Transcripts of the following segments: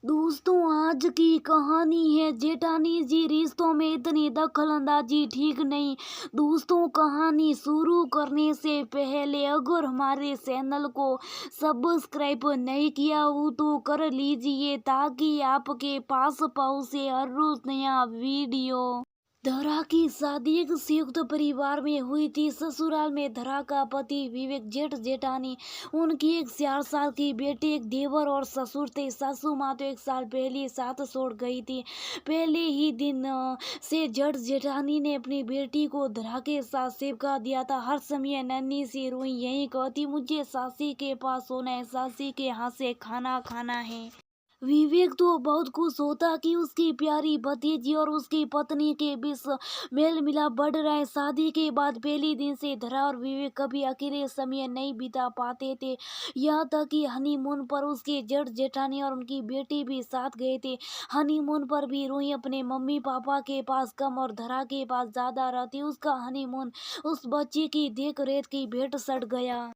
दोस्तों, आज की कहानी है जेठानी जी रिश्तों में इतनी दखल अंदाजी ठीक नहीं। दोस्तों, कहानी शुरू करने से पहले अगर हमारे चैनल को सब्सक्राइब नहीं किया हो तो कर लीजिए ताकि आपके पास पहुंचे हर रोज नया वीडियो। धरा की शादी एक संयुक्त परिवार में हुई थी। ससुराल में धरा का पति विवेक, जेठ जेठानी, उनकी एक 4 साल की बेटी, एक देवर और ससुर थे। सासू माँ तो 1 साल पहले ही साथ छोड़ गई थी। पहले ही दिन से जेठ जेठानी ने अपनी बेटी को धरा के साथ चिपका दिया था। हर समय नन्ही सी रोई यही कहती, मुझे सासी के पास सोना है, सासी के हाथ से खाना खाना है। विवेक तो बहुत खुश होता कि उसकी प्यारी भतीजी और उसकी पत्नी के बीच मेल मिलाप बढ़ रहा है। शादी के बाद पहले दिन से धरा और विवेक कभी अकेले समय नहीं बिता पाते थे। यहाँ तक कि हनीमून पर उसके जेठ जेठानी और उनकी बेटी भी साथ गए थे। हनीमून पर भी रोई अपने मम्मी पापा के पास कम और धरा के पास ज्यादा रहती। उसका हनीमून उस बच्चे की देख रेख की भेंट सड़ गया।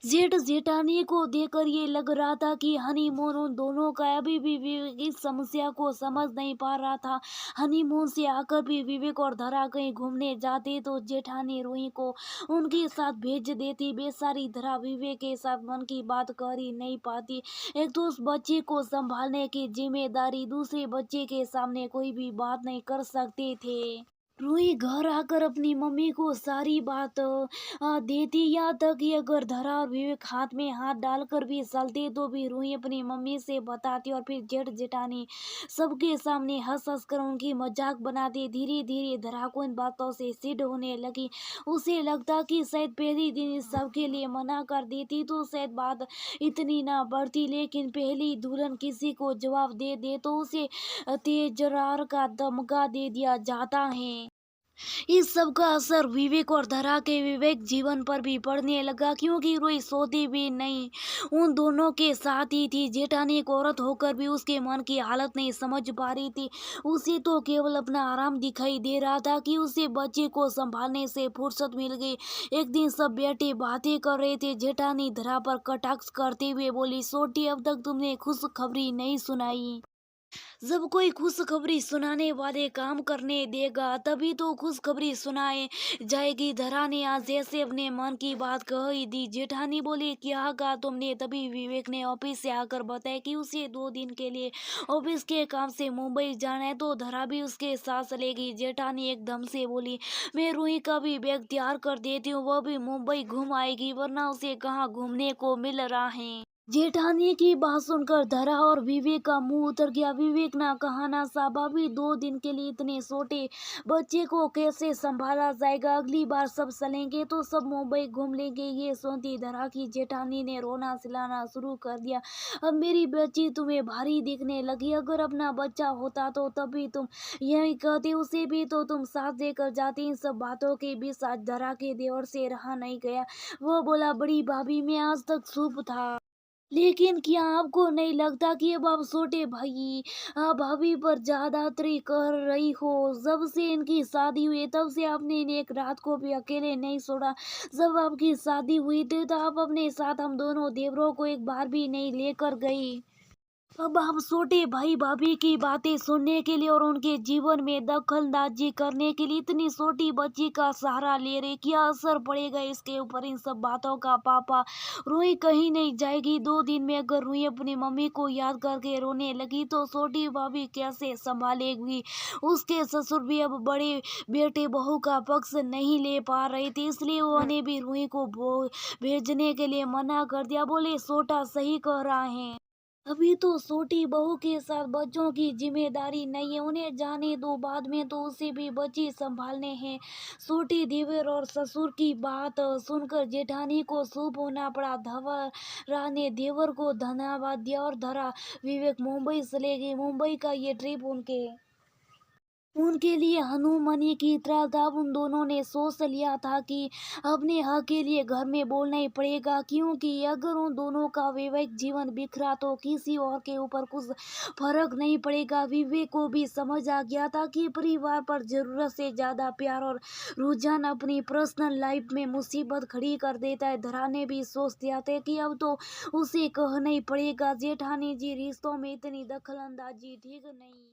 जेठ जेठानी को देखकर ये लग रहा था कि हनीमून उन दोनों का अभी भी विवेक इस समस्या को समझ नहीं पा रहा था। हनीमून से आकर भी विवेक और धरा कहीं घूमने जाते तो जेठानी रूही को उनके साथ भेज देती। बेचारी धरा विवेक के साथ मन की बात कर ही नहीं पाती। एक तो उस बच्चे को संभालने की जिम्मेदारी, दूसरे बच्चे के सामने कोई भी बात नहीं कर सकते थे। रूही घर आकर अपनी मम्मी को सारी बात देती। यहाँ तक कि अगर धरा और विवेक हाथ में हाथ डालकर भी चलते तो भी रूही अपनी मम्मी से बताती और फिर जेठ जेठानी सबके सामने हंस हंस कर उनकी मजाक बनाती। धीरे धीरे धरा को इन बातों से चिढ़ होने लगी। उसे लगता कि शायद पहले दिन इस सब के लिए मना कर देती तो शायद बात इतनी ना बढ़ती, लेकिन पहली दुल्हन किसी को जवाब दे तो उसे तेजरार का धमका दे दिया जाता है। इस सब का असर विवेक और धरा के विवेक जीवन पर भी पड़ने लगा, क्योंकि रोई सोती भी नहीं, उन दोनों के साथ ही थी। जेठानी एक औरत होकर भी उसके मन की हालत नहीं समझ पा रही थी। उसे तो केवल अपना आराम दिखाई दे रहा था कि उसे बच्चे को संभालने से फुर्सत मिल गई। एक दिन सब बेटे बातें कर रहे थे। जेठानी धरा पर कटाक्ष करते हुए बोली, सोटी, अब तक तुमने खुशखबरी नहीं सुनाई। जब कोई खुशखबरी सुनाने वाले काम करने देगा तभी तो खुशखबरी सुनाए जाएगी। धरा ने आज जैसे अपने मन की बात कह ही दी। जेठानी बोली, क्या कहा तुमने? तभी विवेक ने ऑफिस से आकर बताया कि उसे 2 दिन के लिए ऑफिस के काम से मुंबई जाना है तो धरा भी उसके साथ चलेगी। जेठानी एकदम से बोली, मैं रूही का भी बैग तैयार कर देती हूँ, वह भी मुंबई घूम आएगी, वरना उसे कहाँ घूमने को मिल रहा है। जेठानी की बात सुनकर धरा और विवेक का मुंह उतर गया। विवेक ना कहा ना साबा भी 2 दिन के लिए इतने छोटे बच्चे को कैसे संभाला जाएगा? अगली बार सब चलेंगे तो सब मुंबई घूम लेंगे। ये सुनती धरा की जेठानी ने रोना चिल्लाना शुरू कर दिया। अब मेरी बच्ची तुम्हें भारी दिखने लगी। अगर अपना बच्चा होता तो तभी तुम यही कहती, उसे भी तो तुम साथ देकर जाती। इन सब बातों के बीच आज धरा के देवर से रहा नहीं गया। वो बोला, बड़ी भाभी, मैं आज तक चुप था, लेकिन क्या आपको नहीं लगता कि अब आप छोटे भाई भाभी पर ज्यादातरी कर रही हो? जब से इनकी शादी हुई तब से आपने इन्हें एक रात को भी अकेले नहीं छोड़ा। जब आपकी शादी हुई थी तो आप अपने साथ हम दोनों देवरों को एक बार भी नहीं लेकर गई। अब आप छोटे भाई भाभी की बातें सुनने के लिए और उनके जीवन में दखलंदाजी करने के लिए इतनी छोटी बच्ची का सहारा ले रहे। क्या असर पड़ेगा इसके ऊपर? इन सब बातों का पापा। रूही कहीं नहीं जाएगी। 2 दिन में अगर रूही अपनी मम्मी को याद करके रोने लगी तो छोटी भाभी कैसे संभालेगी? उसके ससुर भी अब बड़े बेटे बहू का पक्ष नहीं ले पा रहे थे, इसलिए उन्हें भी रूही को भेजने के लिए मना कर दिया। बोले, छोटा सही कह रहा है, अभी तो छोटी बहू के साथ बच्चों की जिम्मेदारी नहीं है, उन्हें जाने दो, बाद में तो उसे भी बच्चे संभालने हैं। छोटी देवर और ससुर की बात सुनकर जेठानी को चुप होना पड़ा। धवरा ने देवर को धन्यवाद दिया और धरा विवेक मुंबई चले गए। मुंबई का ये ट्रिप उनके उनके लिए हनुमनी की तरह था। उन दोनों ने सोच लिया था कि अपने हक के लिए घर में बोलना ही पड़ेगा, क्योंकि अगर उन दोनों का वैवाहिक जीवन बिखरा तो किसी और के ऊपर कुछ फर्क नहीं पड़ेगा। विवेक को भी समझ आ गया था कि परिवार पर जरूरत से ज्यादा प्यार और रुझान अपनी पर्सनल लाइफ में मुसीबत खड़ी कर देता है। धरा ने भी सोच दिया था कि अब तो उसे कहना ही पड़ेगा, जेठानी जी रिश्तों में इतनी दखल अंदाजी ठीक नहीं।